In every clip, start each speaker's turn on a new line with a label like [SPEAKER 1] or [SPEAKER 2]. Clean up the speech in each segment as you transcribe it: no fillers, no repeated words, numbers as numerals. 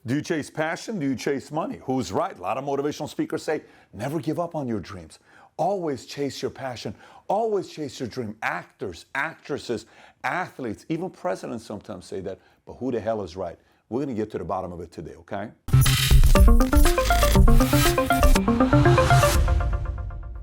[SPEAKER 1] Do you chase passion? Do you chase money? Who's right? A lot of motivational speakers say, never give up on your dreams. Always chase your passion. Always chase your dream. Actors, actresses, athletes, even presidents sometimes say that. But who the hell is right? We're going to get to the bottom of it today, okay?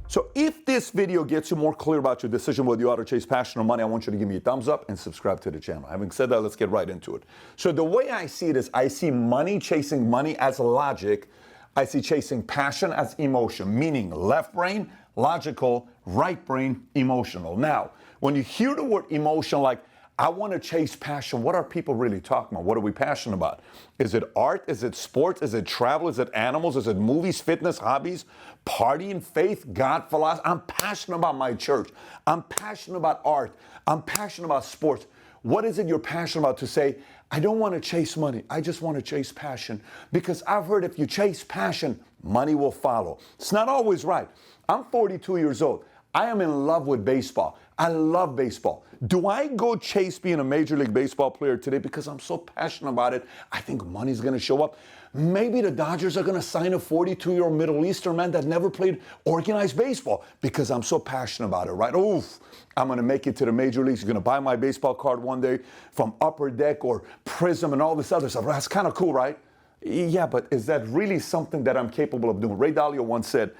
[SPEAKER 1] So if this video gets you more clear about your decision whether you ought to chase passion or money, I want you to give me a thumbs up and subscribe to the channel. Having said that, let's get right into it. So the way I see it is I see money, chasing money as logic. I see chasing passion as emotion, meaning left brain, logical, right brain, emotional. Now, when you hear the word emotion, like, I want to chase passion, what are people really talking about? What are we passionate about? Is it art? Is it sports? Is it travel? Is it animals? Is it movies, fitness, hobbies, partying, faith, God, philosophy? I'm passionate about my church. I'm passionate about art. I'm passionate about sports. What is it you're passionate about to say, I don't want to chase money. I just want to chase passion? Because I've heard if you chase passion, money will follow. It's not always right. I'm 42 years old. I am in love with baseball. I love baseball. Do I go chase being a Major League Baseball player today because I'm so passionate about it? I think money's going to show up. Maybe the Dodgers are going to sign a 42-year-old Middle Eastern man that never played organized baseball because I'm so passionate about it, right? Oof, I'm going to make it to the Major Leagues. You're going to buy my baseball card one day from Upper Deck or Prism and all this other stuff. That's kind of cool, right? Yeah, but is that really something that I'm capable of doing? Ray Dalio once said,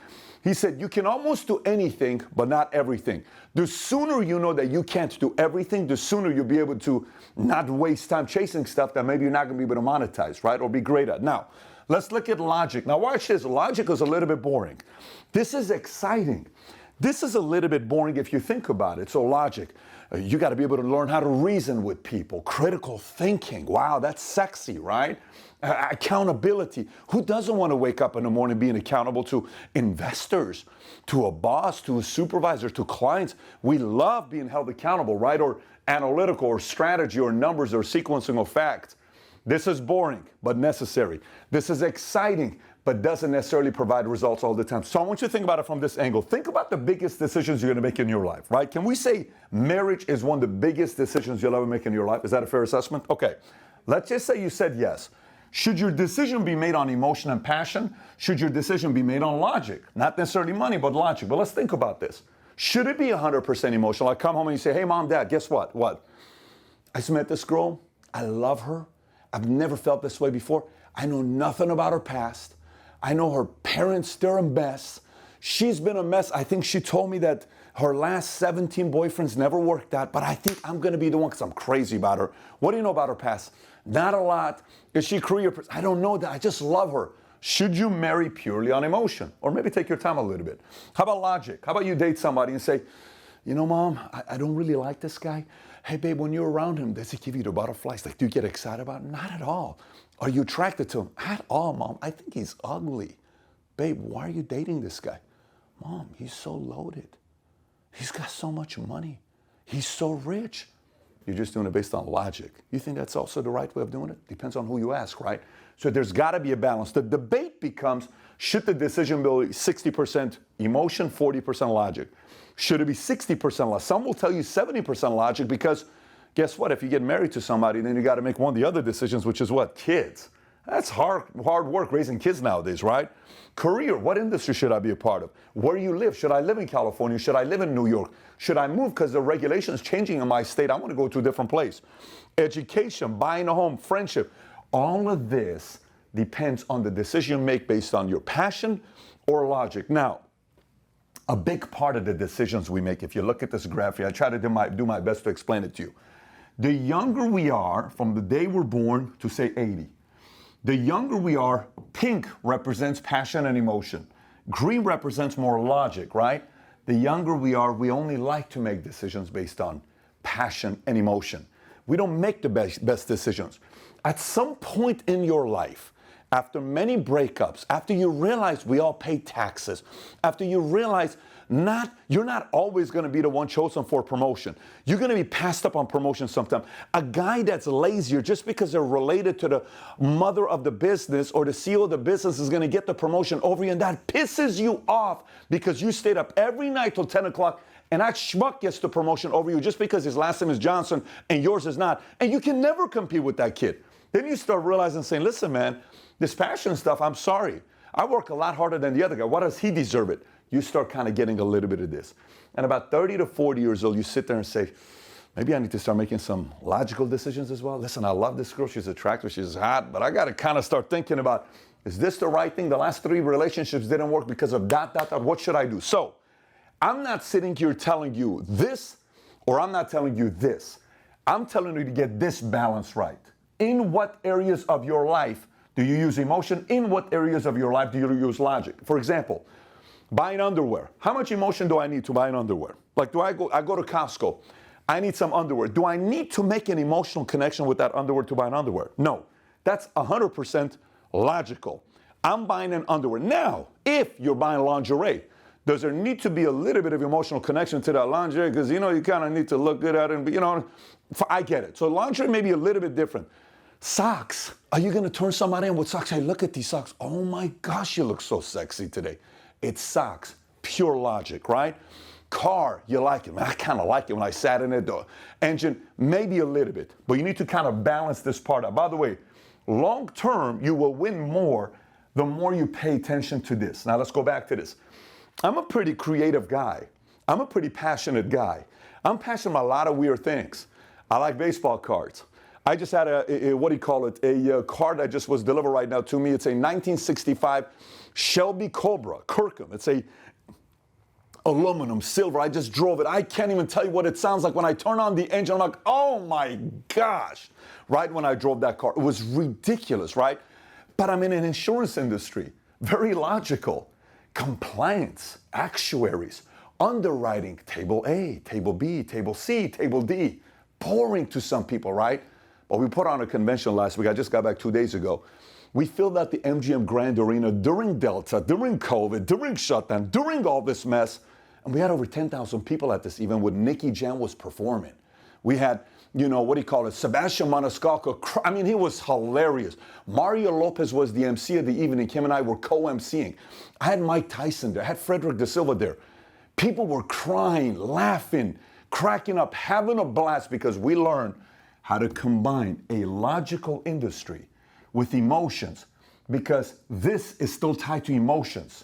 [SPEAKER 1] he said, you can almost do anything, but not everything. The sooner you know that you can't do everything, the sooner you'll be able to not waste time chasing stuff that maybe you're not going to be able to monetize, right? Or be great at. Now, let's look at logic. Now, watch this. Logic is a little bit boring. This is exciting. This is a little bit boring if you think about it. So logic, you got to be able to learn how to reason with people. Critical thinking. Wow, that's sexy, right? Accountability. Who doesn't want to wake up in the morning being accountable to investors, to a boss, to a supervisor, to clients? We love being held accountable, right? Or analytical, or strategy, or numbers, or sequencing of facts. This is boring, but necessary. This is exciting, but doesn't necessarily provide results all the time. So I want you to think about it from this angle. Think about the biggest decisions you're going to make in your life, right? Can we say marriage is one of the biggest decisions you'll ever make in your life? Is that a fair assessment? Okay. Let's just say you said yes. Should your decision be made on emotion and passion? Should your decision be made on logic? Not necessarily money, but logic. But let's think about this. Should it be 100% emotional? I come home and you say, hey, mom, dad, guess what? What? I just met this girl. I love her. I've never felt this way before. I know nothing about her past. I know her parents, they're a mess. She's been a mess. I think she told me that her last 17 boyfriends never worked out, but I think I'm going to be the one because I'm crazy about her. What do you know about her past? Not a lot. Is she career? I don't know that. I just love her. Should you marry purely on emotion? Or maybe take your time a little bit. How about logic? How about you date somebody and say, you know, mom, I don't really like this guy. Hey, babe, when you're around him, does he give you the butterflies? Like, do you get excited about him? Not at all. Are you attracted to him? At all, mom. I think he's ugly. Babe, why are you dating this guy? Mom, he's so loaded. He's got so much money. He's so rich. You're just doing it based on logic. You think that's also the right way of doing it? Depends on who you ask, right? So there's got to be a balance. The debate becomes, should the decision be 60% emotion, 40% logic? Should it be 60% less? Some will tell you 70% logic because guess what? If you get married to somebody, then you got to make one of the other decisions, which is what? Kids. That's hard work raising kids nowadays, right? Career, what industry should I be a part of? Where you live? Should I live in California? Should I live in New York? Should I move because the regulation is changing in my state? I want to go to a different place. Education, buying a home, friendship. All of this depends on the decision you make based on your passion or logic. Now, a big part of the decisions we make, if you look at this graph here, I try to do my best to explain it to you. The younger we are, from the day we're born to say 80, the younger we are, pink represents passion and emotion. Green represents more logic, right? The younger we are, we only like to make decisions based on passion and emotion. We don't make the best decisions. At some point in your life, after many breakups, after you realize we all pay taxes, after you realize you're not always going to be the one chosen for promotion. You're going to be passed up on promotion sometime. A guy that's lazier just because they're related to the mother of the business or the CEO of the business is going to get the promotion over you, and that pisses you off because you stayed up every night till 10 o'clock and that schmuck gets the promotion over you just because his last name is Johnson and yours is not. And you can never compete with that kid. Then you start realizing, saying, listen, man, this passion stuff, I'm sorry. I work a lot harder than the other guy. Why does he deserve it? You start kind of getting a little bit of this. And about 30 to 40 years old, you sit there and say, maybe I need to start making some logical decisions as well. Listen, I love this girl. She's attractive. She's hot. But I got to kind of start thinking about, is this the right thing? The last 3 relationships didn't work because of that. What should I do? So I'm not sitting here telling you this, or I'm not telling you this. I'm telling you to get this balance right. In what areas of your life do you use emotion? In what areas of your life do you use logic? For example, buying underwear. How much emotion do I need to buy an underwear? Like, I go to Costco. I need some underwear. Do I need to make an emotional connection with that underwear to buy an underwear? No. That's 100% logical. I'm buying an underwear. Now, if you're buying lingerie, does there need to be a little bit of emotional connection to that lingerie? Because, you kind of need to look good at it. And, I get it. So lingerie may be a little bit different. Socks. Are you going to turn somebody on with socks? Hey, look at these socks. Oh, my gosh, you look so sexy today. It's socks. Pure logic, right? Car, you like it. Man, I kind of like it when I sat in it. The engine, maybe a little bit. But you need to kind of balance this part out. By the way, long term, you will win more the more you pay attention to this. Now, let's go back to this. I'm a pretty creative guy. I'm a pretty passionate guy. I'm passionate about a lot of weird things. I like baseball cards. I just had a card that just was delivered right now to me. It's a 1965 Shelby Cobra Kirkham. It's a aluminum, silver. I just drove it. I can't even tell you what it sounds like when I turn on the engine. I'm like, oh my gosh, right when I drove that car. It was ridiculous, right? But I'm in an insurance industry. Very logical. Compliance, actuaries, underwriting, table A, table B, table C, table D. Boring to some people, right? But we put on a convention last week. I just got back 2 days ago. We filled out the MGM Grand Arena during Delta, during COVID, during shutdown, during all this mess. And we had over 10,000 people at this event when Nicky Jam was performing. We had, Sebastian Maniscalco. I mean, he was hilarious. Mario Lopez was the MC of the evening. Him and I were co-MCing. I had Mike Tyson there. I had Frederick Da Silva there. People were crying, laughing, cracking up, having a blast because we learned how to combine a logical industry with emotions, because this is still tied to emotions.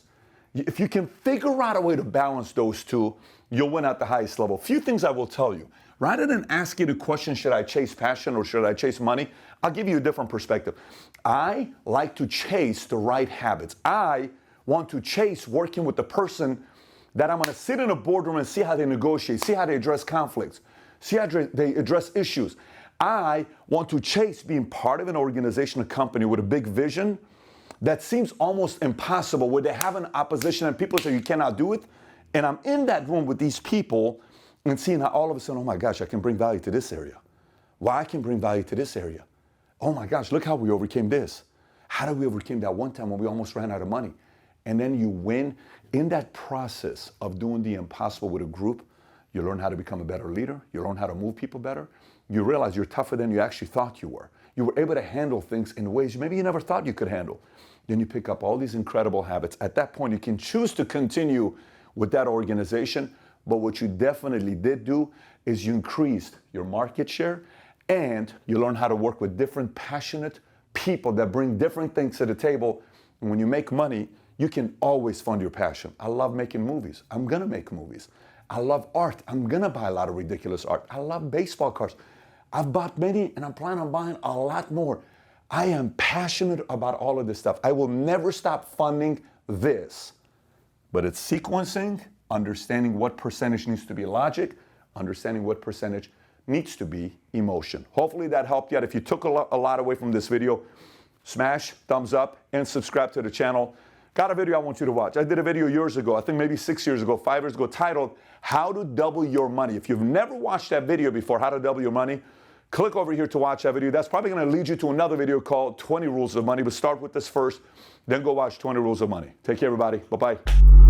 [SPEAKER 1] If you can figure out a way to balance those two, you'll win at the highest level. Few things I will tell you. Rather than ask you the question, should I chase passion or should I chase money? I'll give you a different perspective. I like to chase the right habits. I want to chase working with the person that I'm going to sit in a boardroom and see how they negotiate, see how they address conflicts, see how they address issues. I want to chase being part of an organization, a company with a big vision that seems almost impossible, where they have an opposition and people say you cannot do it. And I'm in that room with these people and seeing how all of a sudden, oh my gosh, I can bring value to this area. Why I can bring value to this area. Oh my gosh, look how we overcame this. How did we overcome that one time when we almost ran out of money? And then you win. In that process of doing the impossible with a group, you learn how to become a better leader. You learn how to move people better. You realize you're tougher than you actually thought you were. You were able to handle things in ways maybe you never thought you could handle. Then you pick up all these incredible habits. At that point, you can choose to continue with that organization. But what you definitely did do is you increased your market share and you learn how to work with different passionate people that bring different things to the table. And when you make money, you can always fund your passion. I love making movies. I'm gonna make movies. I love art. I'm gonna buy a lot of ridiculous art. I love baseball cards. I've bought many and I'm planning on buying a lot more. I am passionate about all of this stuff. I will never stop funding this. But it's sequencing, understanding what percentage needs to be logic, understanding what percentage needs to be emotion. Hopefully that helped you out. If you took a lot away from this video, smash thumbs up and subscribe to the channel. Got a video I want you to watch. I did a video years ago, I think maybe 6 years ago, 5 years ago, titled How to Double Your Money. If you've never watched that video before, How to Double Your Money, click over here to watch that video. That's probably going to lead you to another video called 20 Rules of Money. But start with this first, then go watch 20 Rules of Money. Take care, everybody. Bye-bye.